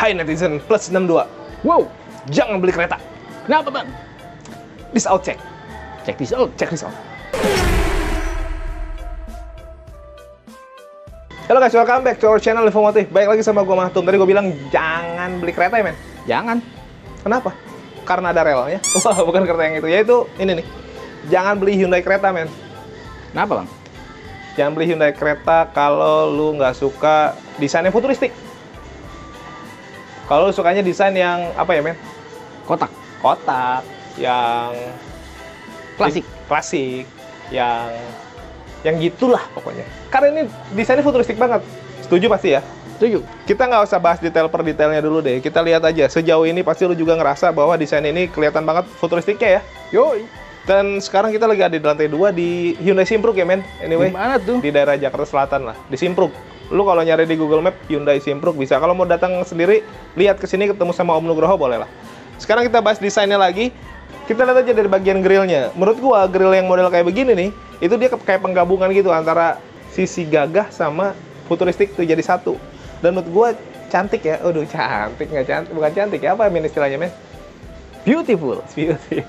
Hai netizen plus 62. Wow, jangan beli kereta. Kenapa, Bang? This out check. Check this out. Check this out. Halo guys, welcome back to our channel Infomotif. Baik lagi sama gua Mahtum. Tadi gua bilang jangan beli kereta ya, men. Jangan. Kenapa? Karena ada relnya. Wah, bukan kereta yang itu. Yaitu ini nih. Jangan beli Hyundai kereta, men. Kenapa, Bang? Jangan beli Hyundai kereta kalau lu nggak suka desainnya futuristik. Kalau lu sukanya desain yang apa ya, men? Kotak. Kotak, yang Klasik. klasik, yang gitulah pokoknya. Karena ini desainnya futuristik banget. Setuju pasti ya? Setuju. Kita nggak usah bahas detail per detailnya dulu deh. Kita lihat aja. Sejauh ini pasti lu juga ngerasa bahwa desain ini kelihatan banget futuristiknya ya. Yoi. Dan sekarang kita lagi ada di lantai 2 di Hyundai Simpruk ya, men. Anyway, Gimana tuh? di daerah Jakarta Selatan lah, di Simpruk. Lu kalau nyari di Google Map Hyundai Simpruk bisa. Kalau mau datang sendiri, lihat ke sini ketemu sama Om Nugroho boleh lah. Sekarang kita bahas desainnya lagi. Kita lihat aja dari bagian grillnya. Menurut gua grill yang model kayak begini nih, itu dia kayak penggabungan gitu antara sisi gagah sama futuristik tuh jadi satu. Dan menurut gua cantik ya. Aduh, cantik nggak cantik? Bukan cantik ya, apa men istilahnya, men? Beautiful. Beauty.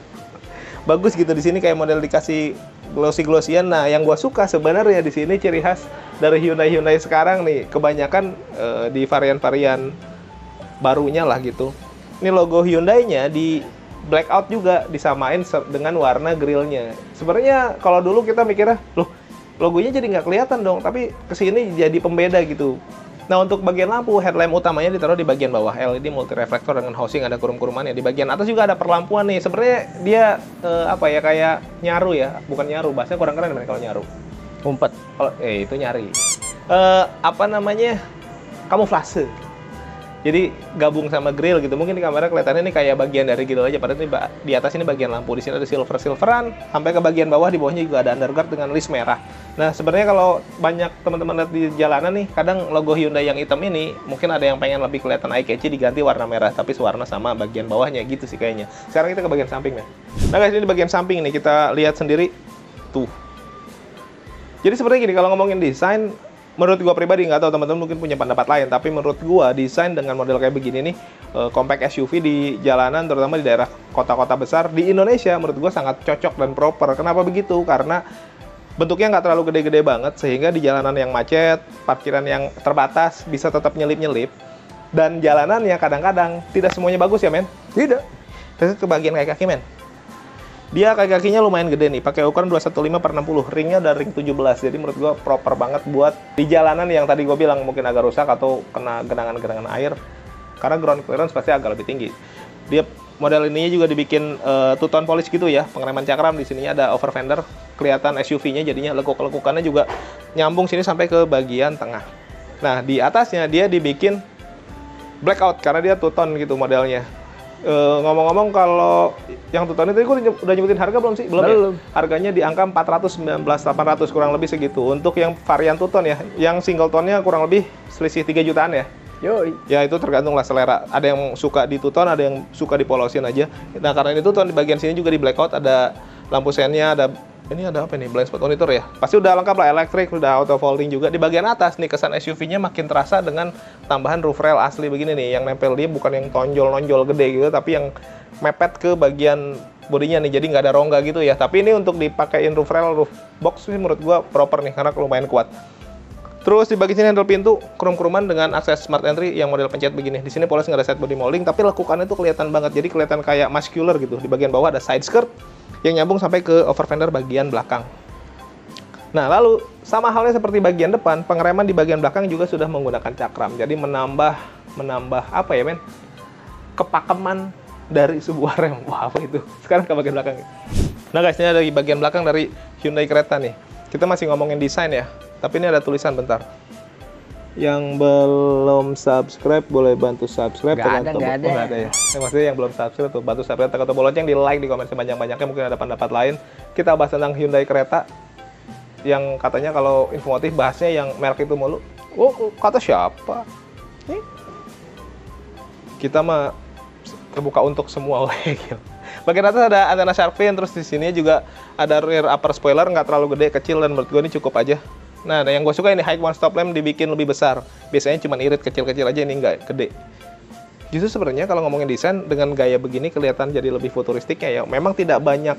Bagus gitu di sini kayak model dikasih glossy-glossyan. Nah, yang gua suka sebenarnya di sini ciri khas dari Hyundai sekarang nih, kebanyakan di varian-varian barunya lah gitu. Ini logo Hyundai-nya di blackout juga disamain dengan warna grillnya. Sebenarnya kalau dulu kita mikirnya, loh logonya jadi nggak kelihatan dong, tapi kesini jadi pembeda gitu. Nah, untuk bagian lampu, headlamp utamanya ditaruh di bagian bawah, LED multi reflektor dengan housing, ada kurum-kurumannya. Di bagian atas juga ada perlampuan nih. Sebenarnya dia apa ya, kayak nyaru ya, bukan nyaru, bahasanya kurang keren kalau nyaru. Umpet. Kalau itu nyari. Apa namanya? Kamuflase. Jadi gabung sama grill gitu. Mungkin di kamera kelihatannya ini kayak bagian dari grill aja. Padahal ini di atas ini bagian lampu. Di sini ada silveran. Sampai ke bagian bawah, di bawahnya juga ada underguard dengan list merah. Nah, sebenarnya kalau banyak teman-teman lihat di jalanan nih, kadang logo Hyundai yang hitam ini mungkin ada yang pengen lebih kelihatan eye-catchy diganti warna merah, tapi sewarna sama bagian bawahnya gitu sih kayaknya. Sekarang kita ke bagian samping ya. Nah guys, ini di bagian samping nih kita lihat sendiri tuh. Jadi sebenarnya gini, kalau ngomongin desain, menurut gua pribadi, nggak tahu teman-teman mungkin punya pendapat lain, tapi menurut gua desain dengan model kayak begini nih, compact SUV di jalanan, terutama di daerah kota-kota besar di Indonesia, menurut gua sangat cocok dan proper. Kenapa begitu? Karena bentuknya nggak terlalu gede-gede banget, sehingga di jalanan yang macet, parkiran yang terbatas, bisa tetap nyelip-nyelip. Dan jalanannya kadang-kadang tidak semuanya bagus ya, men? Tidak. Terus ke bagian kaki-kaki, men. Dia kaki-kakinya lumayan gede nih, pakai ukuran 215/60, ringnya udah ring 17, jadi menurut gua proper banget buat di jalanan yang tadi gua bilang mungkin agak rusak atau kena genangan-genangan air, karena ground clearance pasti agak lebih tinggi. Dia model ininya juga dibikin two-tone polish gitu ya, pengereman cakram di sininya ada over fender, kelihatan SUV-nya jadinya lekuk-lekukannya juga nyambung sini sampai ke bagian tengah. Nah, di atasnya dia dibikin blackout karena dia two-tone gitu modelnya. Ngomong-ngomong, kalau yang two-tone itu gue udah nyebutin harga belum sih? Belum. Ya? Harganya di angka 419.800 kurang lebih segitu. Untuk yang varian two-tone ya, yang single tone-nya kurang lebih selisih 3 jutaan ya. Yoi. Ya itu tergantung lah selera. Ada yang suka di two-tone, ada yang suka dipolosin aja. Nah, karena ini two-tone, di bagian sini juga di blackout, ada lampu sennya, ada ini ada apa nih? Blind spot monitor ya. Pasti udah lengkap lah, elektrik, udah auto folding juga. Di bagian atas nih kesan SUV-nya makin terasa dengan tambahan roof rail asli begini nih, yang nempel dia bukan yang tonjol-nonjol gede gitu, tapi yang mepet ke bagian bodinya nih, jadi nggak ada rongga gitu ya. Tapi ini untuk dipakein roof rail, roof box sih menurut gua proper nih, karena lumayan kuat. Terus di bagian sini handle pintu krum-kruman dengan akses smart entry yang model pencet begini. Di sini polos nggak ada side body molding, tapi lekukannya tuh kelihatan banget. Jadi kelihatan kayak muscular gitu. Di bagian bawah ada side skirt yang nyambung sampai ke over fender bagian belakang. Nah, lalu sama halnya seperti bagian depan, pengereman di bagian belakang juga sudah menggunakan cakram. Jadi menambah apa ya, men? Kepakeman dari sebuah rem. Wah, apa itu? Sekarang ke bagian belakang. Nah, guys, ini ada di bagian belakang dari Hyundai Creta nih. Kita masih ngomongin desain ya. Tapi ini ada tulisan bentar. Yang belum subscribe boleh bantu subscribe. Nggak ada. Nggak ada ya. Maksudnya yang belum subscribe tuh bantu subscribe, tekan tombol lonceng, di like, di komen sebanyak-banyaknya. Mungkin ada pendapat lain. Kita bahas tentang Hyundai Creta yang katanya kalau Infomotif bahasnya yang merek itu mulu. Oh, kata siapa? Nih. Kita mah terbuka untuk semua. Bagian atas ada antena shark fin, terus di sini juga ada rear upper spoiler, nggak terlalu gede, kecil, dan menurut gue ini cukup aja. Nah, yang gue suka ini high one stop lamp dibikin lebih besar. Biasanya cuma irit kecil-kecil aja, ini nggak gede. Justru sebenarnya kalau ngomongin desain dengan gaya begini kelihatan jadi lebih futuristiknya ya. Memang tidak banyak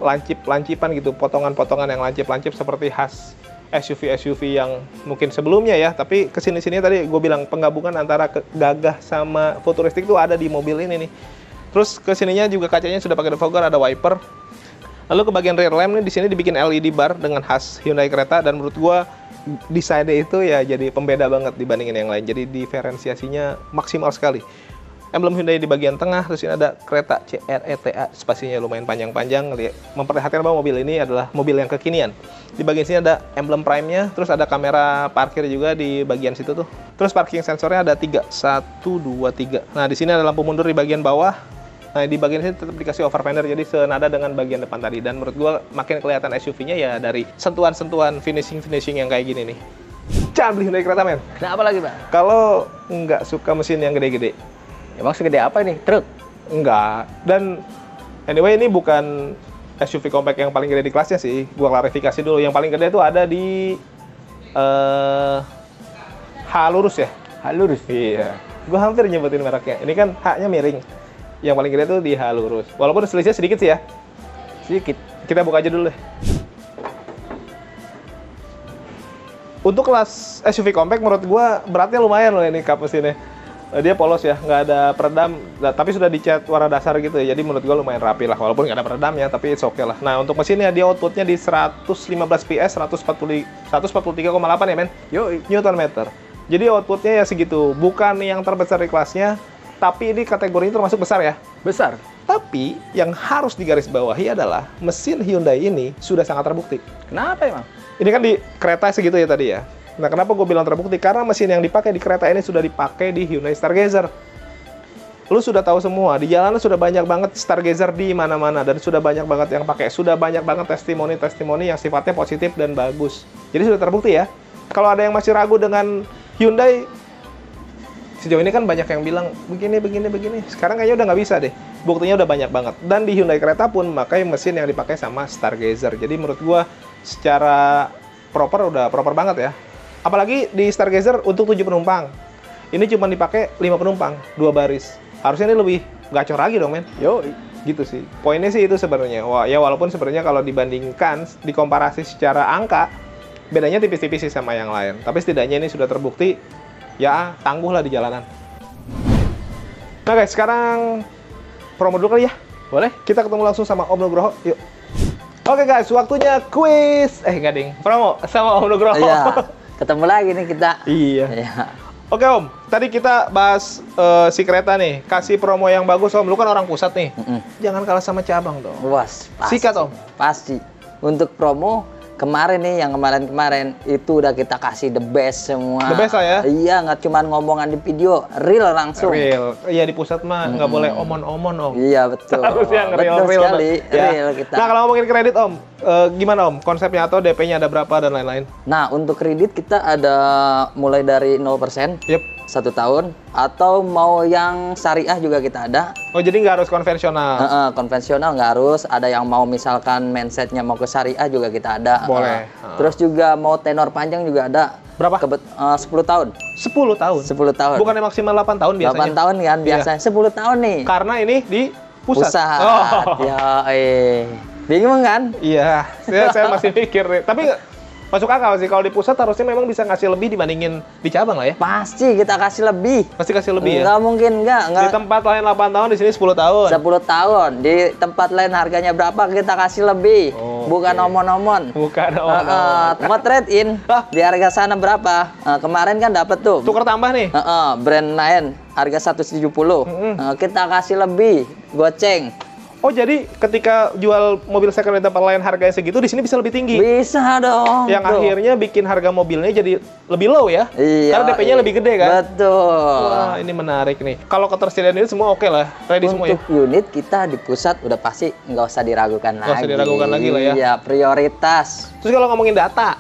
lancip-lancipan gitu, potongan-potongan yang lancip-lancip seperti khas SUV yang mungkin sebelumnya ya. Tapi kesini-sini tadi gue bilang penggabungan antara gagah sama futuristik tuh ada di mobil ini nih. Terus kesininya juga kacanya sudah pakai defogger, ada wiper. Lalu ke bagian rear lamp nih di sini dibikin LED bar dengan khas Hyundai Creta, dan menurut gue desainnya itu ya jadi pembeda banget dibandingin yang lain. Jadi diferensiasinya maksimal sekali. Emblem Hyundai di bagian tengah, terus ini ada Creta CRETA, spasinya lumayan panjang-panjang. Memperlihatkan bahwa mobil ini adalah mobil yang kekinian. Di bagian sini ada emblem Prime-nya, terus ada kamera parkir juga di bagian situ tuh. Terus parking sensornya ada 3, 1, 2, 3. Nah, di sini ada lampu mundur di bagian bawah. Nah, di bagian sini tetap dikasih over fender, jadi senada dengan bagian depan tadi. Dan menurut gua makin kelihatan SUV-nya ya dari sentuhan-sentuhan finishing yang kayak gini nih. Jangan beli Hyundai Creta, men. Kenapa lagi, Pak? Kalau nggak suka mesin yang gede-gede. Emang segede apa ini? Truk? Enggak. Dan anyway, ini bukan SUV compact yang paling gede di kelasnya sih. Gua klarifikasi dulu. Yang paling gede itu ada di H lurus ya? H lurus? Iya. Gua hampir nyebutin mereknya. Ini kan H-nya miring. Yang paling gede tuh di H lurus. Walaupun selisihnya sedikit sih ya. Sedikit. Kita buka aja dulu deh. Untuk kelas SUV compact menurut gua beratnya lumayan loh ini kap mesinnya. Dia polos ya, nggak ada peredam, tapi sudah dicat warna dasar gitu ya. Jadi menurut gua lumayan rapi lah, walaupun nggak ada peredam ya, tapi it's okay lah. Nah, untuk mesinnya dia outputnya di 115 PS, 143,8 ya men? Newton meter. Jadi outputnya ya segitu, bukan yang terbesar di kelasnya, tapi ini kategorinya termasuk besar ya. Besar. Tapi yang harus digarisbawahi adalah mesin Hyundai ini sudah sangat terbukti. Kenapa emang? Ini kan di Creta segitu ya tadi ya. Nah, kenapa gue bilang terbukti? Karena mesin yang dipakai di Creta ini sudah dipakai di Hyundai Stargazer. Lu sudah tahu semua, di jalanan sudah banyak banget Stargazer di mana-mana, dan sudah banyak banget yang pakai, sudah banyak banget testimoni-testimoni yang sifatnya positif dan bagus. Jadi sudah terbukti ya. Kalau ada yang masih ragu dengan Hyundai, sejauh ini kan banyak yang bilang begini. Sekarang kayaknya udah nggak bisa deh. Buktinya udah banyak banget. Dan di Hyundai Creta pun pakai mesin yang dipakai sama Stargazer. Jadi menurut gua secara proper udah proper banget ya. Apalagi di Stargazer untuk 7 penumpang. Ini cuma dipakai 5 penumpang, 2 baris. Harusnya ini lebih gacor lagi dong, men. Gitu sih. Poinnya sih itu sebenarnya. Wah, ya walaupun sebenarnya kalau dibandingkan, dikomparasi secara angka, bedanya tipis-tipis sih sama yang lain. Tapi setidaknya ini sudah terbukti, ya tangguh lah di jalanan. Nah guys, sekarang promo dulu kali ya. Boleh? Kita ketemu langsung sama Om Nugroho. Yuk. Oke guys, waktunya quiz. Enggak ding. Promo sama Om Nugroho. Iya. Ketemu lagi nih kita. Iya. Oke Om, tadi kita bahas si Creta nih. Kasih promo yang bagus Om. Lu kan orang pusat nih. Jangan kalah sama cabang dong. Luas. Sikat Om. Pasti. Untuk promo kemarin nih, yang kemarin itu udah kita kasih the best semua. The best lah ya? Iya, nggak cuma ngomongan di video, real langsung. Real. Iya, di pusat mah nggak boleh omon-omon Om. Iya, betul. Harus yang real sekali. Ya. Real kita. Nah, kalau ngomongin kredit Om, gimana Om? Konsepnya atau DP-nya ada berapa dan lain-lain? Nah, untuk kredit kita ada mulai dari 0%. Yep. 1 tahun, atau mau yang syariah juga kita ada. Oh, jadi nggak harus konvensional? Konvensional nggak harus. Ada yang mau misalkan mindsetnya mau ke syariah juga kita ada. Boleh. Terus juga mau tenor panjang juga ada. Berapa? 10 tahun. 10 tahun? 10 tahun. Bukannya maksimal 8 tahun biasanya? 8 tahun kan biasanya. 10 tahun nih. Karena ini di pusat? Pusat. Oh. Ya, bingung kan? Iya, saya masih mikir nih. Tapi masuk akal sih, kalau di pusat harusnya memang bisa ngasih lebih dibandingin di cabang lah ya? Pasti kita kasih lebih. Pasti kasih lebih ya? Nggak mungkin nggak. Di tempat lain 8 tahun, di sini 10 tahun? 10 tahun. Di tempat lain harganya berapa, kita kasih lebih. Bukan omon-omon. Bukan omon-omon. Mau trade in, di harga sana berapa? Kemarin kan dapat tuh. Tukar tambah nih? Brand lain, harga 170. Kita kasih lebih, goceng. Oh, jadi ketika jual mobil second di tempat lain harganya segitu, di sini bisa lebih tinggi? Bisa dong. Yang akhirnya bikin harga mobilnya jadi lebih low ya? Iya. Karena DP-nya lebih gede kan? Betul. Wah, ini menarik nih. Kalau ketersediaan ini semua oke lah, ready semua ya? Untuk unit kita di pusat udah pasti nggak usah diragukan lagi. Nggak usah diragukan lagi lah ya? Iya, prioritas. Terus kalau ngomongin data?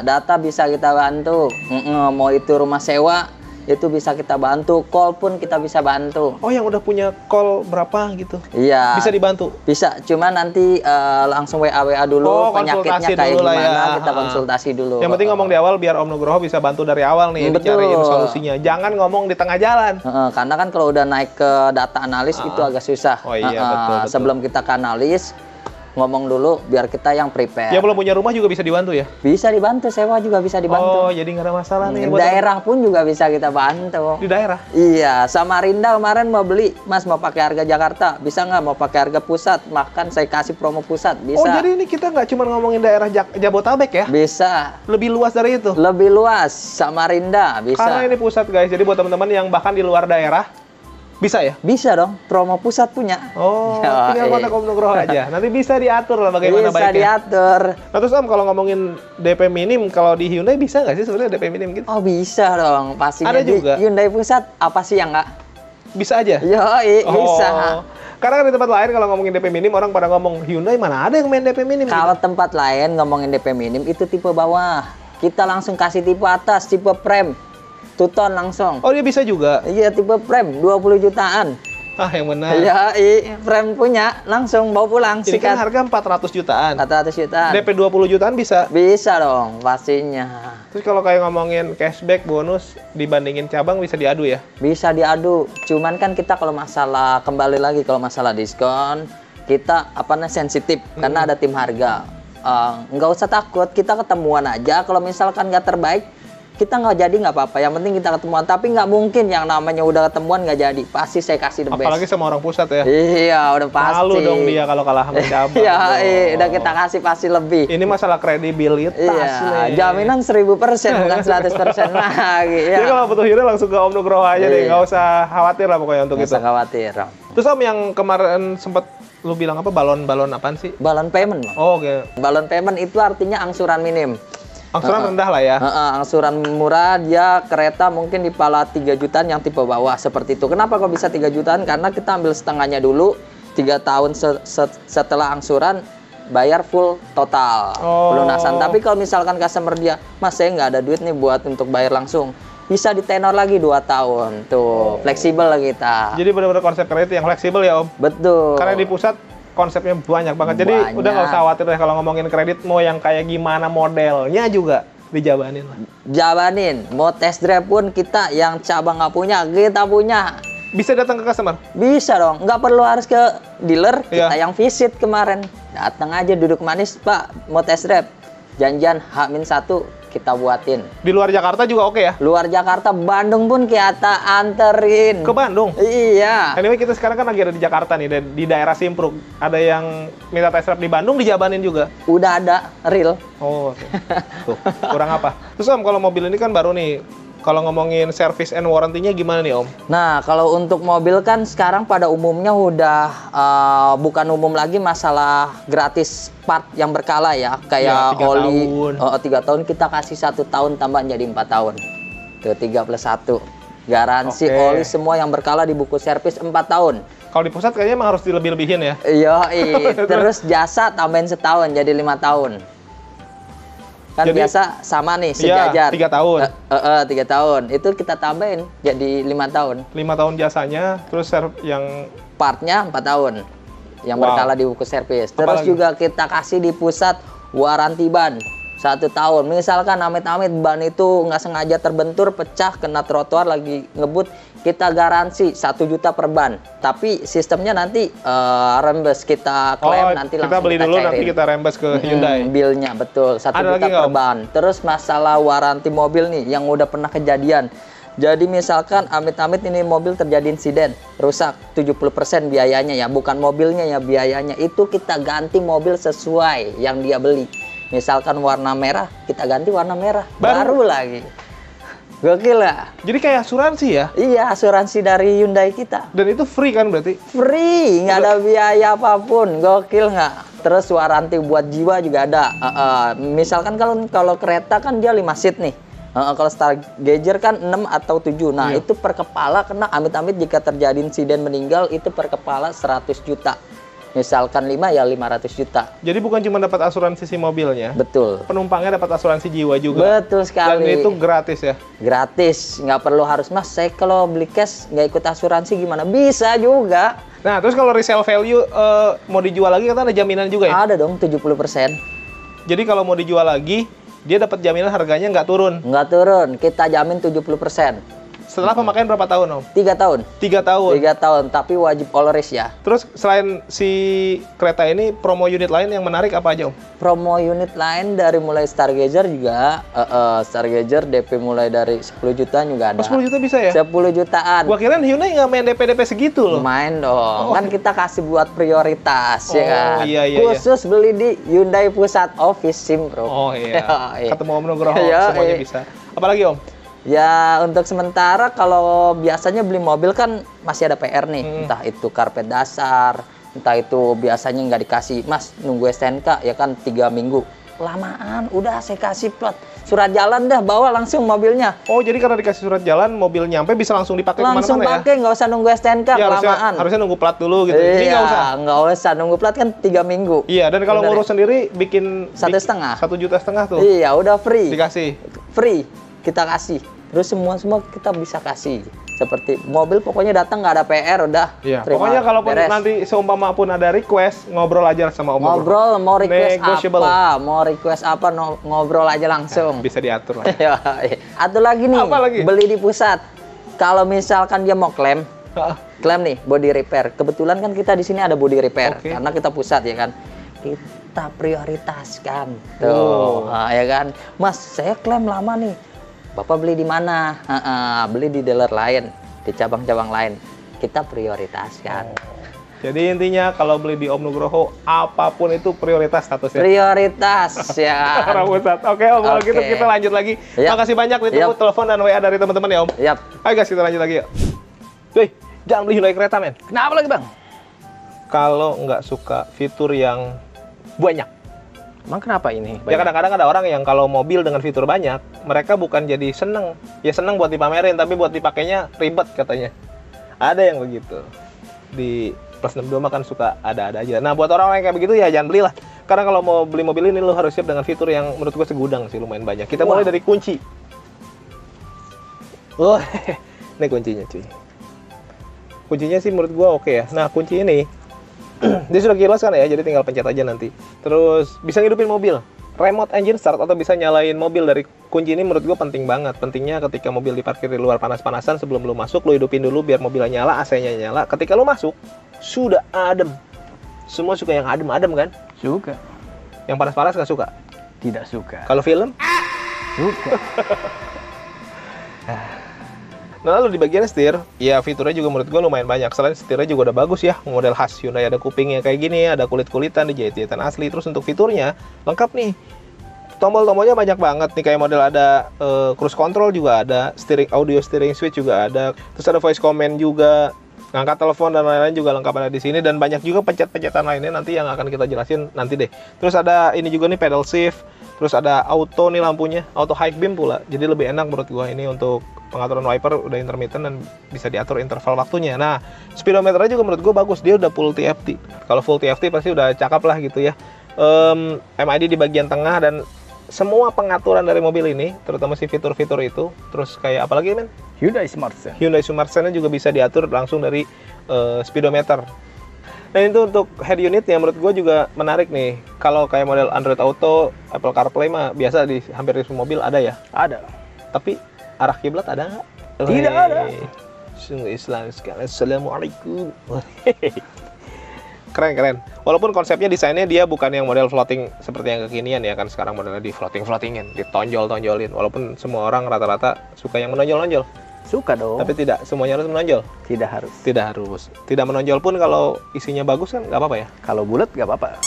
Data bisa kita bantu. Mau itu rumah sewa, itu bisa kita bantu. Call pun kita bisa bantu. Oh, yang udah punya call berapa gitu? Iya. Bisa dibantu? Bisa, cuma nanti langsung WA dulu, Oh, penyakitnya konsultasi kayak dulu lah gimana, ya. kita konsultasi dulu. Yang penting ngomong di awal biar Om Nugroho bisa bantu dari awal nih, Betul. dicariin solusinya. Jangan ngomong di tengah jalan. Karena kan kalau udah naik ke data analis itu agak susah. Oh iya, betul. Sebelum kita ke analis, ngomong dulu biar kita yang prepare. Yang belum punya rumah juga bisa dibantu ya? Bisa dibantu, sewa juga bisa Oh, dibantu. jadi nggak ada masalah nih. Daerah pun juga bisa kita bantu. Di daerah? Iya, Samarinda kemarin mau beli, Mas mau pakai harga Jakarta, bisa nggak? Mau pakai harga pusat, makan saya kasih promo pusat, bisa. Oh, jadi ini kita nggak cuma ngomongin daerah Jabotabek ya? Bisa. Lebih luas dari itu? Lebih luas, Samarinda bisa. Karena ini pusat guys, jadi buat teman-teman yang bahkan di luar daerah, bisa ya? Bisa dong, promo pusat punya. Oh, tinggal kontak Om Nugroho aja. Nanti bisa diatur lah bagaimana Bisa baiknya. diatur. Nah, terus Om, kalau ngomongin DP minim, kalau di Hyundai bisa nggak sih sebenarnya DP minim gitu? Oh bisa dong, pastinya Ada juga? di Hyundai Pusat apa sih yang nggak? Bisa aja? Yoi, bisa. Karena kan di tempat lain kalau ngomongin DP minim, orang pada ngomong Hyundai mana ada yang main DP minim Kalau gitu. tempat lain ngomongin DP minim itu tipe bawah. Kita langsung kasih tipe atas, tipe prem. 2 ton langsung. Oh, dia bisa juga? Iya, tipe prem 20 jutaan. Ah, yang benar. Iya, prem punya langsung bawa pulang. Ini kan harga 400 jutaan. 400 jutaan. DP 20 jutaan bisa? Bisa dong, pastinya. Terus kalau kayak ngomongin cashback, bonus, dibandingin cabang bisa diadu ya? Bisa diadu. Cuman kan kita kalau masalah, kembali lagi kalau masalah diskon, kita sensitif karena ada tim harga. Nggak usah takut, kita ketemuan aja. Kalau misalkan nggak terbaik, kita nggak jadi nggak apa-apa. Yang penting kita ketemuan. Tapi nggak mungkin yang namanya udah ketemuan nggak jadi. Pasti saya kasih the best. Apalagi sama orang pusat ya? Iya, udah pasti. Malu dong dia kalau kalah sama cabang. Iya, udah kita kasih pasti lebih. Ini masalah kredibilitas Iya, nih. jaminan 1000% bukan 100% lagi. Jadi kalau butuh Hyundai langsung ke Om Nugroho aja deh. Nggak usah khawatir lah pokoknya untuk Nggak itu. usah khawatir. Terus Om, yang kemarin sempat lu bilang apa, balon-balon apaan sih? Balon payment, Bang. Oh, oke. Balon payment itu artinya angsuran minim. Angsuran rendah lah ya. Angsuran murah, dia kereta mungkin di pala 3 jutaan yang tipe bawah seperti itu. Kenapa kok bisa 3 jutaan? Karena kita ambil setengahnya dulu, 3 tahun setelah angsuran bayar full total pelunasan. Tapi kalau misalkan customer dia, Mas saya nggak ada duit nih buat untuk bayar langsung, bisa ditenor lagi 2 tahun. Tuh, fleksibel lah kita. Jadi benar-benar konsep kredit yang fleksibel ya Om. Betul. Karena di pusat konsepnya banyak banget. Jadi Banyak. udah nggak usah khawatir deh kalau ngomongin kredit, mau yang kayak gimana modelnya juga dijabanin lah. Jabanin, mau test drive pun kita yang cabang nggak punya, kita punya. Bisa datang ke customer? Bisa dong, nggak perlu harus ke dealer, kita Iya. yang visit kemarin. Datang aja duduk manis, Pak, mau test drive. Janjian H-1 kita buatin. Di luar Jakarta juga oke ya? Luar Jakarta, Bandung pun kita anterin. Ke Bandung? Iya. Anyway, kita sekarang kan lagi ada di Jakarta nih, di daerah Simpruk. Ada yang minta test drive di Bandung, dijabanin juga? Udah ada, real. Oh, oke. Tuh, kurang apa? Terus Om, kalau mobil ini kan baru nih, kalau ngomongin service and warranty-nya gimana nih Om? Nah, kalau untuk mobil kan sekarang pada umumnya udah bukan umum lagi masalah gratis part yang berkala ya. Kayak 3 oli, tahun. 3 tahun kita kasih 1 tahun tambah jadi 4 tahun. Tuh, 3 plus 1. Garansi Oke. oli semua yang berkala di buku servis 4 tahun. Kalau di pusat kayaknya emang harus dilebih-lebihin ya? Iya, terus jasa tambahin setahun jadi 5 tahun. Kan Jadi- biasa sama nih Iya, sejajar. 3 tahun. 3 tahun. Itu kita tambahin jadi 5 tahun. 5 tahun jasanya, terus yang Partnya 4 tahun yang Wow. berkala di buku servis. Terus Apalagi? juga kita kasih di pusat waranti ban 1 tahun. Misalkan amit-amit ban itu nggak sengaja terbentur, pecah, kena trotoar lagi ngebut, kita garansi 1 juta per ban. Tapi sistemnya nanti rembes, kita klaim nanti kita langsung beli dulu, cairin. nanti kita rembes ke Hyundai. Bilnya betul 1 Ada juta lagi nggak, per Om? ban. Terus masalah waranti mobil nih yang udah pernah kejadian. Jadi misalkan amit-amit ini mobil terjadi insiden, rusak 70% biayanya ya, bukan mobilnya ya, biayanya itu kita ganti mobil sesuai yang dia beli. Misalkan warna merah, kita ganti warna merah. Baru? Baru lagi. Gokil ya? Jadi kayak asuransi ya? Iya, asuransi dari Hyundai kita. Dan itu free kan berarti? Free, nggak ada biaya apapun. Gokil nggak? Terus waranti buat jiwa juga ada. Misalkan kalau kereta kan dia 5 seat nih. Kalau Stargazer kan 6 atau 7. Nah, Iya. itu per kepala kena amit-amit jika terjadi insiden meninggal itu per kepala 100 juta. Misalkan 5 ya 500 juta. Jadi bukan cuma dapat asuransi si mobilnya, Betul. penumpangnya dapat asuransi jiwa juga. Betul sekali. Dan itu gratis ya? Gratis, nggak perlu harus, Mas, saya kalau beli cash nggak ikut asuransi gimana? Bisa juga. Nah, terus kalau resale value mau dijual lagi kan ada jaminan juga ya? Ada dong 70%. Jadi kalau mau dijual lagi, dia dapat jaminan harganya nggak turun. Nggak turun, kita jamin 70%. Setelah pemakaian berapa tahun, Om? 3 tahun. 3 tahun. 3 tahun, tapi wajib all risk ya. Terus selain si kereta ini, promo unit lain yang menarik apa aja, Om? Promo unit lain dari mulai Stargazer juga, Stargazer DP mulai dari 10 juta juga ada. Oh, 10 juta bisa ya? 10 jutaan. Gua kirain Hyundai nggak main DP-DP segitu loh. Main dong, kan kita kasih buat prioritas ya kan. Iya, iya, Khusus beli di Hyundai Pusat Office Sim, Bro. Oh iya. Ketemu Om Nugroho Iya, semuanya iya. bisa. Apalagi, Om? Ya, untuk sementara kalau biasanya beli mobil kan masih ada PR nih. Entah itu karpet dasar, entah itu biasanya nggak dikasih, Mas, nunggu STNK ya kan 3 minggu. Lamaan, udah saya kasih plat. Surat jalan dah, bawa langsung mobilnya. Oh, jadi karena dikasih surat jalan, mobil nyampe bisa langsung dipakai Langsung kemana-mana ya? pakai, nggak usah nunggu STNK, Ya, kelamaan. harusnya nunggu plat dulu gitu. Ini nggak usah? Nggak usah. Nunggu plat kan 3 minggu. Iya, dan kalau Bener ngurus sendiri bikin 1,5. 1,5 juta tuh. Iya, udah free. Dikasih. Free, kita kasih. Terus semua kita bisa kasih. Seperti mobil pokoknya datang nggak ada PR, udah. Iya, terima, pokoknya kalaupun beres. nanti seumpama pun ada request, ngobrol aja sama Om Nugroho. Ngobrol, mau request Negotiable. apa, mau request apa, ngobrol aja langsung. Bisa diatur lah. Ya, atau lagi nih, Apa lagi? beli di pusat. Kalau misalkan dia mau klaim nih body repair. Kebetulan kan kita di sini ada body repair, Oke. karena kita pusat ya kan. Kita prioritaskan, tuh, Oh. ya kan. Mas, saya klaim lama nih. Bapak beli di mana? Beli di dealer lain, di cabang-cabang lain. Kita prioritaskan. Jadi intinya kalau beli di Om Nugroho, apapun itu prioritas statusnya. Prioritas ya. Orang pusat. Oke, Om, kalau Oke. gitu kita lanjut lagi. Yap. Makasih banyak, ditunggu Yap. telepon dan WA dari teman-teman ya, Om. Yap. Ayo guys, kita lanjut lagi yuk. Wih, jangan beli Hyundai kereta, men. Kenapa lagi, Bang? Kalau nggak suka fitur yang banyak. Emang kenapa ini? Ya kadang-kadang ada orang yang kalau mobil dengan fitur banyak, mereka bukan jadi seneng. Ya seneng buat dipamerin, tapi buat dipakainya ribet katanya. Ada yang begitu. Di Plus 62 mah kan suka ada-ada aja. Nah, buat orang-orang yang kayak begitu ya jangan belilah. Karena kalau mau beli mobil ini lo harus siap dengan fitur yang menurut gue segudang sih, lumayan banyak. Kita mulai dari kunci. Oh, ini kuncinya cuy. Kuncinya sih menurut gue oke ya. Nah, kunci ini dia sudah keyless kan ya, jadi tinggal pencet aja nanti. Terus bisa ngidupin mobil, remote engine start atau bisa nyalain mobil dari kunci ini menurut gue penting banget. Pentingnya ketika mobil diparkir di luar panas-panasan, sebelum lu masuk lu hidupin dulu biar mobilnya nyala, AC-nya nyala. Ketika lu masuk sudah adem. Semua suka yang adem-adem kan? Suka. Yang panas-panas nggak suka? Tidak suka. Kalau film? Suka. Nah, lalu di bagian setir, ya fiturnya juga menurut gue lumayan banyak. Selain setirnya juga udah bagus ya, model khas Hyundai, ada kupingnya kayak gini, ada kulit-kulitan, dijahit-jahitan asli. Terus untuk fiturnya lengkap nih. Tombol-tombolnya banyak banget nih, kayak model ada cruise control juga ada, audio steering switch juga ada. Terus ada voice command juga, ngangkat telepon dan lain-lain juga lengkap ada di sini, dan banyak juga pencet-pencetan lainnya nanti yang akan kita jelasin nanti deh. Terus ada ini juga nih pedal shift, terus ada auto nih lampunya, auto high beam pula. Jadi lebih enak menurut gua ini untuk pengaturan wiper, udah intermittent dan bisa diatur interval waktunya. Nah, speedometernya juga menurut gua bagus, dia udah full TFT. Kalau full TFT pasti udah cakep lah gitu ya. MID di bagian tengah dan semua pengaturan dari mobil ini, terutama si fitur-fitur itu, terus kayak apalagi men? Hyundai Smart Sense. Hyundai Smart Sense juga bisa diatur langsung dari speedometer. Nah itu untuk head unit yang menurut gue juga menarik nih. Kalau kayak model Android Auto, Apple CarPlay mah biasa di hampir di semua mobil ada ya? Ada. Tapi arah kiblat ada nggak? Tidak ada. Sungguh Islam sekali. Assalamualaikum. Keren. Walaupun konsepnya desainnya dia bukan yang model floating seperti yang kekinian ya kan, sekarang modelnya di floatingin, ditonjol-tonjolin. Walaupun semua orang rata-rata suka yang menonjol-nonjol. Suka dong. Tapi tidak semuanya harus menonjol. Tidak harus. Tidak harus. Tidak menonjol pun kalau isinya bagus kan nggak apa-apa ya. Kalau bulat nggak apa-apa.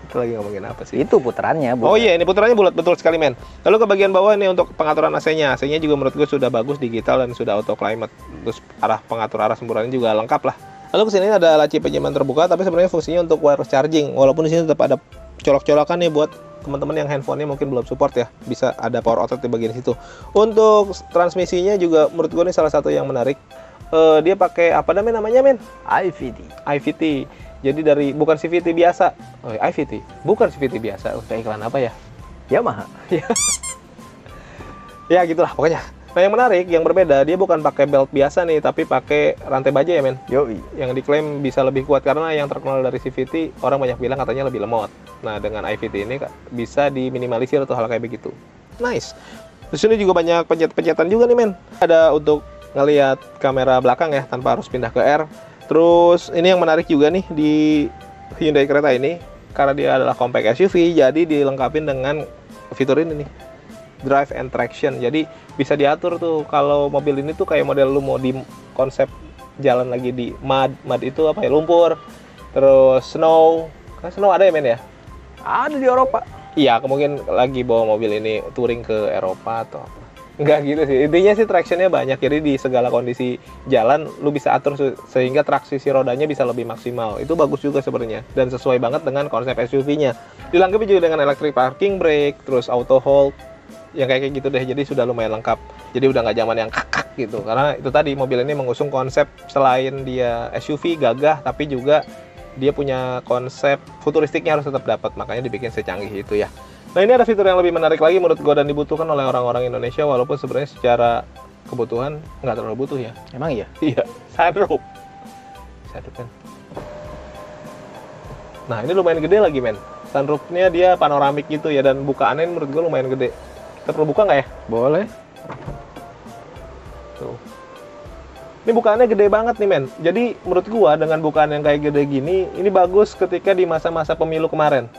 Kita lagi ngomongin apa sih? Itu putarannya. Oh iya, ini putarannya bulat, betul sekali men. Lalu ke bagian bawah ini untuk pengaturan AC-nya. AC-nya juga menurut gue sudah bagus, digital dan sudah auto climate. Terus pengatur arah semburannya juga lengkap lah. Lalu kesini ada laci penyimpanan terbuka, tapi sebenarnya fungsinya untuk wireless charging. Walaupun di sini tetap ada colok-colokan nih buat teman-teman yang handphonenya mungkin belum support ya, bisa ada power outlet di bagian situ. Untuk transmisinya juga menurut gue ini salah satu yang menarik. Dia pakai apa namanya men? IVT. IVT. Jadi dari bukan CVT biasa. Oh, IVT. Bukan CVT biasa. Oh, kayak iklan apa ya? Yamaha. Ya gitulah pokoknya. Nah yang menarik, yang berbeda, dia bukan pakai belt biasa nih, tapi pakai rantai baja ya men. Yoi. Yang diklaim bisa lebih kuat karena yang terkenal dari CVT orang banyak bilang katanya lebih lemot. Nah dengan IVT ini bisa diminimalisir tuh hal kayak begitu. Nice. Terus ini juga banyak pencet-pencetan juga nih men. Ada untuk ngelihat kamera belakang ya tanpa harus pindah ke R. Terus ini yang menarik juga nih di Hyundai Creta ini, karena dia adalah compact SUV, jadi dilengkapi dengan fitur ini nih, drive and traction. Jadi bisa diatur tuh kalau mobil ini tuh kayak model lu mau di konsep jalan lagi di mud itu apa ya, lumpur, terus snow. Kan snow ada ya men ya? Ada di Eropa. Iya, mungkin lagi bawa mobil ini touring ke Eropa atau apa. Enggak gitu sih. Intinya sih tractionnya banyak. Jadi di segala kondisi jalan lu bisa atur sehingga traksi rodanya bisa lebih maksimal. Itu bagus juga sebenarnya dan sesuai banget dengan konsep SUV-nya. Dilengkapi juga dengan electric parking brake, terus auto hold. Yang kayak gitu deh. Jadi sudah lumayan lengkap. Jadi udah nggak zaman yang kakak gitu. Karena itu tadi mobil ini mengusung konsep selain dia SUV gagah, tapi juga dia punya konsep futuristiknya harus tetap dapat. Makanya dibikin secanggih itu ya. Nah ini ada fitur yang lebih menarik lagi menurut gue dan dibutuhkan oleh orang-orang Indonesia, walaupun sebenarnya secara kebutuhan nggak terlalu butuh ya. Emang iya? Iya, sunroof. Kan. Nah ini lumayan gede lagi men. Sunroofnya dia panoramik gitu ya, dan bukaannya menurut gue lumayan gede. Kita perlu buka nggak ya? Boleh. Tuh. Ini bukaannya gede banget nih men. Jadi menurut gue dengan bukaan yang kayak gede gini, ini bagus ketika di masa-masa pemilu kemarin.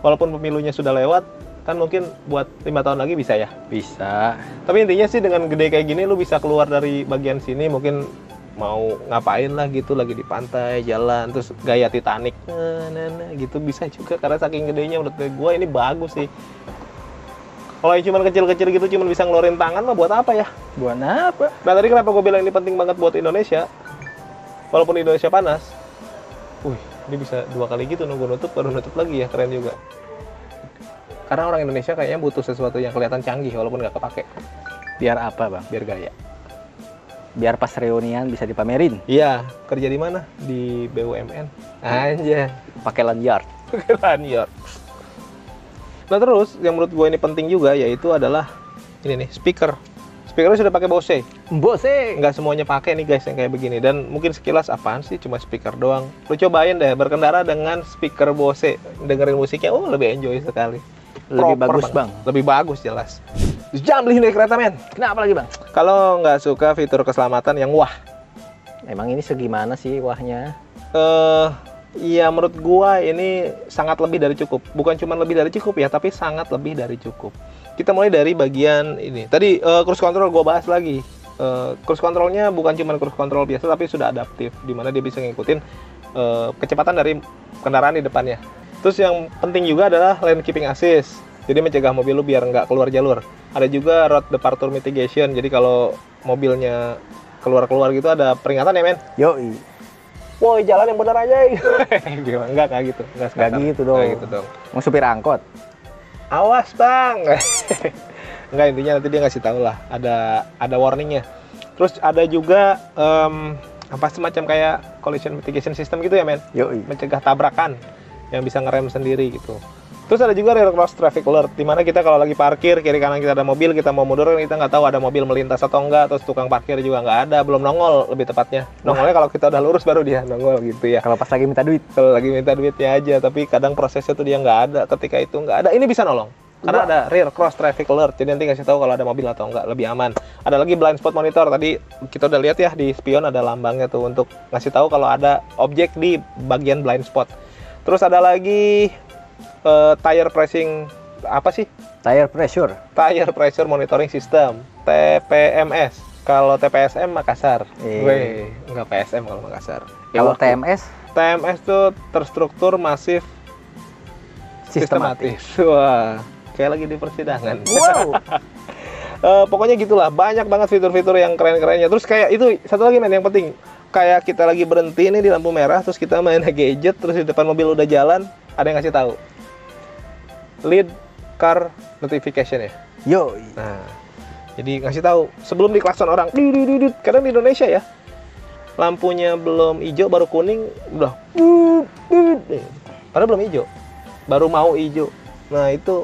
Walaupun pemilunya sudah lewat, kan mungkin buat 5 tahun lagi bisa ya? Bisa. Tapi intinya sih dengan gede kayak gini, lu bisa keluar dari bagian sini, mungkin mau ngapain lah gitu, lagi di pantai, jalan, terus gaya Titanic, gitu bisa juga, karena saking gedenya menurut gue ini bagus sih. Kalau yang cuma kecil-kecil gitu, cuma bisa ngeluarin tangan mah buat apa ya? Buat apa? Nah tadi kenapa gue bilang ini penting banget buat Indonesia, walaupun Indonesia panas. Wih, dia bisa 2 kali gitu, nunggu nutup, baru nutup lagi ya, keren juga. Karena orang Indonesia kayaknya butuh sesuatu yang kelihatan canggih walaupun nggak kepake. Biar apa bang? Biar gaya. Biar pas reunian bisa dipamerin. Iya, kerja di mana? Di BUMN. Anjay. Pakai lanyard. Pakai lanyard. Nah terus, yang menurut gue ini penting juga, yaitu adalah ini nih, speaker. Speakernya sudah pakai Bose. Bose. Nggak semuanya pakai nih guys yang kayak begini. Dan mungkin sekilas apaan sih, cuma speaker doang. Lu cobain deh berkendara dengan speaker Bose, dengerin musiknya, oh lebih enjoy sekali. Lebih Proper bagus banget. bang. Lebih bagus jelas. Jangan beli Hyundai Creta men. Kenapa lagi bang? Kalau nggak suka fitur keselamatan yang wah. Emang ini segimana sih wahnya? Iya menurut gua ini sangat lebih dari cukup. Bukan cuma lebih dari cukup ya, tapi sangat lebih dari cukup. Kita mulai dari bagian ini. Tadi cruise control gua bahas lagi. Cruise controlnya bukan cuma cruise control biasa, tapi sudah adaptif, dimana dia bisa ngikutin kecepatan dari kendaraan di depannya. Terus yang penting juga adalah lane keeping assist. Jadi mencegah mobil lu biar nggak keluar jalur. Ada juga road departure mitigation. Jadi kalau mobilnya keluar-keluar gitu ada peringatan ya men? Yoi. Woi jalan yang benar aja. Enggak kayak gitu. Enggak gitu dong. Kayak gitu dong. Mau supir angkot? Awas bang. Enggak, intinya nanti dia ngasih tahu lah. Ada warningnya. Terus ada juga apa semacam kayak collision mitigation system gitu ya men? Yoi. Mencegah tabrakan yang bisa ngerem sendiri gitu. Terus ada juga rear cross traffic alert, dimana kita kalau lagi parkir kiri kanan kita ada mobil, kita mau mundur kita nggak tahu ada mobil melintas atau enggak, terus tukang parkir juga nggak ada, belum nongol lebih tepatnya. Nongolnya kalau kita udah lurus baru dia nongol gitu ya. Kalau pas lagi minta duit. Kalau lagi minta duitnya aja, tapi kadang prosesnya tuh dia nggak ada, ketika itu nggak ada, ini bisa nolong. Karena ada rear cross traffic alert, jadi nanti ngasih tahu kalau ada mobil atau enggak, lebih aman. Ada lagi blind spot monitor, tadi kita udah lihat ya di spion ada lambangnya tuh untuk ngasih tahu kalau ada objek di bagian blind spot. Terus ada lagi tire pressing, apa sih? Tire pressure. Tire pressure monitoring system, TPMS. Kalau TPSM Makassar. Weh, enggak PSM kalau Makassar. Kalau TMS? TMS tuh terstruktur masif sistematis. Wah, kayak lagi di persidangan. Wow. Pokoknya gitulah, banyak banget fitur-fitur yang keren-kerennya. Terus kayak itu satu lagi men yang penting, kayak kita lagi berhenti nih di lampu merah, terus kita main gadget, terus di depan mobil udah jalan, ada yang ngasih tahu. Lead car notification ya. Yo. Nah, jadi ngasih tahu sebelum diklakson orang. Kadang di Indonesia ya, lampunya belum hijau baru kuning udah padahal belum hijau, baru mau hijau. Nah itu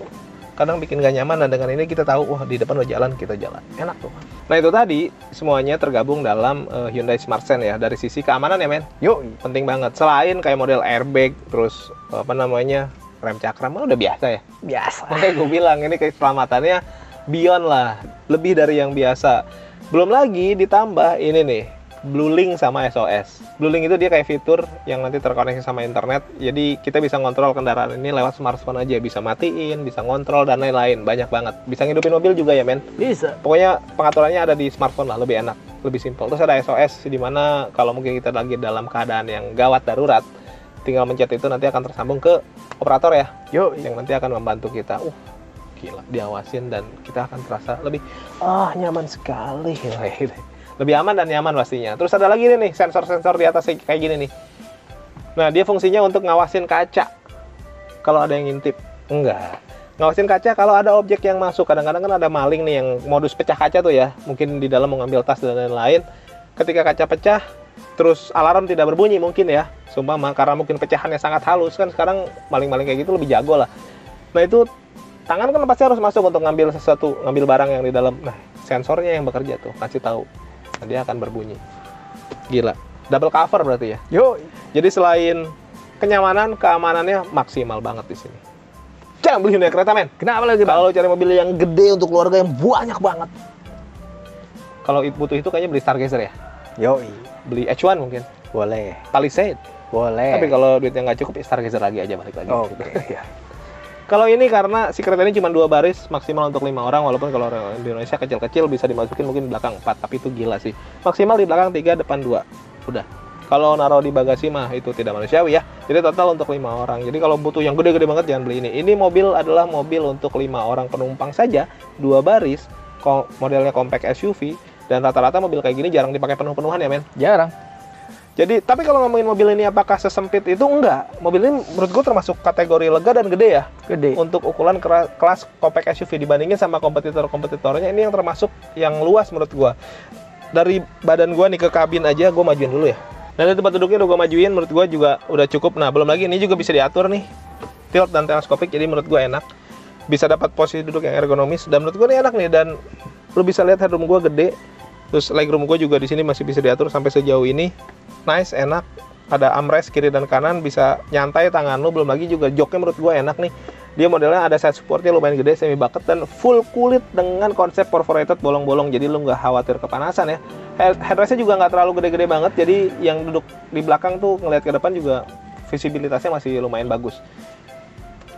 kadang bikin gak nyaman. Nah dengan ini kita tahu, wah di depan udah jalan, kita jalan, enak tuh. Nah itu tadi semuanya tergabung dalam Hyundai Smart Sense ya. Dari sisi keamanan ya men, yuk penting banget. Selain kayak model airbag, terus apa namanya rem cakram, udah biasa ya. Biasa. Makanya gue bilang ini keselamatannya beyond lah, lebih dari yang biasa. Belum lagi ditambah ini nih, Blue Link sama SOS. Blue Link itu dia kayak fitur yang nanti terkoneksi sama internet. Jadi kita bisa ngontrol kendaraan ini lewat smartphone aja. Bisa matiin, bisa ngontrol, dan lain-lain. Banyak banget. Bisa ngidupin mobil juga ya men? Bisa. Pokoknya pengaturannya ada di smartphone lah, lebih enak, lebih simpel. Terus ada SOS, dimana kalau mungkin kita lagi dalam keadaan yang gawat darurat, tinggal mencet itu nanti akan tersambung ke operator ya. Yuk, yang nanti akan membantu kita. Gila, diawasin dan kita akan terasa lebih nyaman sekali. Lebih aman dan nyaman pastinya. Terus ada lagi nih sensor-sensor di atas kayak gini nih. Nah dia fungsinya untuk ngawasin kaca kalau ada yang ngintip. Enggak, ngawasin kaca kalau ada objek yang masuk. Kadang-kadang kan ada maling nih yang modus pecah kaca tuh ya, mungkin di dalam mau ngambil tas dan lain-lain. Ketika kaca pecah terus alarm tidak berbunyi mungkin ya, sumpama karena mungkin pecahannya sangat halus. Kan sekarang maling-maling kayak gitu lebih jago lah. Nah itu tangan kan pasti harus masuk untuk ngambil sesuatu, ngambil barang yang di dalam. Nah sensornya yang bekerja tuh, kasih tahu. Nah, dia akan berbunyi. Gila, double cover berarti ya. Yo, jadi selain kenyamanan, keamanannya maksimal banget di sini. Jangan beli Hyundai Creta men. Kenapa lagi bang? Kalau cari mobil yang gede untuk keluarga yang banyak banget. Kalau butuh itu kayaknya beli Stargazer ya. Yo, beli H1 mungkin. boleh. Palisade. Boleh. Tapi kalau duitnya nggak cukup, ya Stargazer lagi aja balik lagi. Oke. Kalau ini karena si Creta ini cuma 2 baris maksimal untuk 5 orang, walaupun kalau di Indonesia kecil-kecil bisa dimasukin mungkin di belakang 4, tapi itu gila sih. Maksimal di belakang 3, depan 2. Udah. Kalau naruh di bagasi mah itu tidak manusiawi ya. Jadi total untuk 5 orang. Jadi kalau butuh yang gede-gede banget jangan beli ini. Ini mobil adalah mobil untuk 5 orang penumpang saja, 2 baris, modelnya compact SUV, dan rata-rata mobil kayak gini jarang dipakai penuh-penuhan ya men. Jarang. Jadi, tapi kalau ngomongin mobil ini apakah sesempit itu? Enggak. Mobil ini menurut gue termasuk kategori lega dan gede ya. Gede. Untuk ukuran kelas compact SUV dibandingin sama kompetitor-kompetitornya, ini yang termasuk yang luas menurut gue. Dari badan gue nih ke kabin aja, gue majuin dulu ya. Dan dari tempat duduknya udah gue majuin, menurut gue juga udah cukup. Nah, belum lagi ini juga bisa diatur nih. Tilt dan teleskopik, jadi menurut gue enak. Bisa dapat posisi duduk yang ergonomis, dan menurut gue ini enak nih. Dan lu bisa lihat headroom gue gede. Terus legroom gue juga di sini masih bisa diatur sampai sejauh ini. Nice, enak. Ada armrest kiri dan kanan, bisa nyantai tangan lu. Belum lagi juga joknya menurut gue enak nih. Dia modelnya ada side supportnya lumayan gede, semi bucket, dan full kulit dengan konsep perforated bolong-bolong. Jadi lu nggak khawatir kepanasan ya. Headrestnya juga nggak terlalu gede-gede banget. Jadi yang duduk di belakang tuh ngelihat ke depan juga visibilitasnya masih lumayan bagus.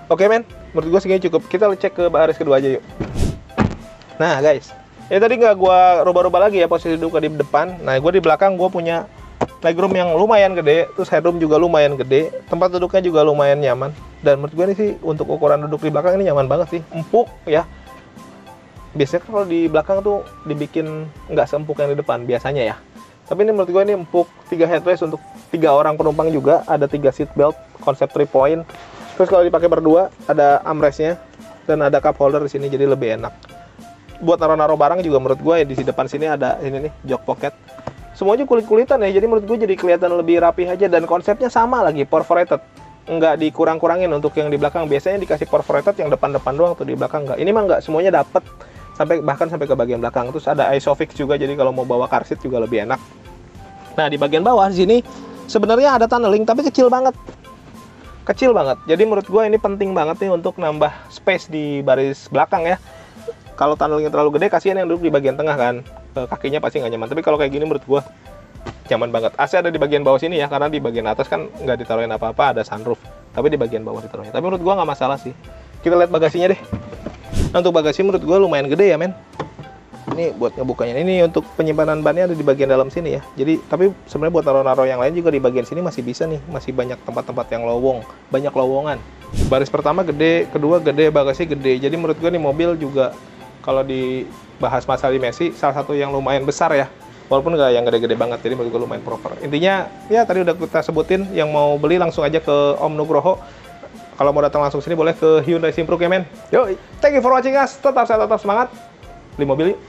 Oke men, menurut gue segini cukup. Kita cek ke baris kedua aja yuk. Nah guys, ini tadi nggak gue rubah-rubah lagi ya posisi duduk di depan. Nah gue di belakang gue punya legroom yang lumayan gede, terus headroom juga lumayan gede, tempat duduknya juga lumayan nyaman. Dan menurut gue ini sih untuk ukuran duduk di belakang ini nyaman banget sih, empuk ya. Biasanya kalau di belakang tuh dibikin nggak seempuk yang di depan biasanya ya. Tapi ini menurut gue ini empuk, 3 headrest untuk 3 orang penumpang juga, ada 3 seat belt, konsep 3 point. Terus kalau dipakai berdua ada armrestnya dan ada cup holder di sini, jadi lebih enak. Buat naruh-naruh barang juga menurut gue di depan sini ada ini nih jok pocket. Semuanya kulit-kulitan ya, jadi menurut gue jadi kelihatan lebih rapi aja, dan konsepnya sama lagi, perforated. Nggak dikurang-kurangin untuk yang di belakang. Biasanya dikasih perforated yang depan-depan doang tuh, di belakang nggak. Ini mah nggak, semuanya dapet bahkan sampai ke bagian belakang. Terus ada ISOFIX juga, jadi kalau mau bawa car seat juga lebih enak. Nah di bagian bawah di sini sebenarnya ada tunneling, tapi kecil banget. Jadi menurut gue ini penting banget nih untuk nambah space di baris belakang ya. Kalau tunnelingnya terlalu gede, kasihan yang duduk di bagian tengah kan, kakinya pasti nggak nyaman. Tapi kalau kayak gini menurut gua nyaman banget. AC ada di bagian bawah sini ya, karena di bagian atas kan nggak ditaruhin apa-apa, ada sunroof. Tapi di bagian bawah ditaruhnya. Tapi menurut gua nggak masalah sih. Kita lihat bagasinya deh. Nah, untuk bagasi menurut gua lumayan gede ya men. Ini buat ngebukanya. Ini untuk penyimpanan bannya ada di bagian dalam sini ya. Jadi tapi sebenarnya buat naruh-naruh yang lain juga di bagian sini masih bisa nih. Masih banyak tempat-tempat yang lowong, banyak lowongan. Baris pertama gede, kedua gede, bagasi gede. Jadi menurut gua nih mobil juga kalau dibahas masalah di Messi, salah satu yang lumayan besar ya, walaupun nggak yang gede-gede banget, jadi menurut gue lumayan proper. Intinya, ya tadi udah kita sebutin, yang mau beli langsung aja ke Om Nugroho. Kalau mau datang langsung sini boleh ke Hyundai Simpruk ya men. Yo, thank you for watching us, tetap sehat, tetap semangat, beli mobil yuk.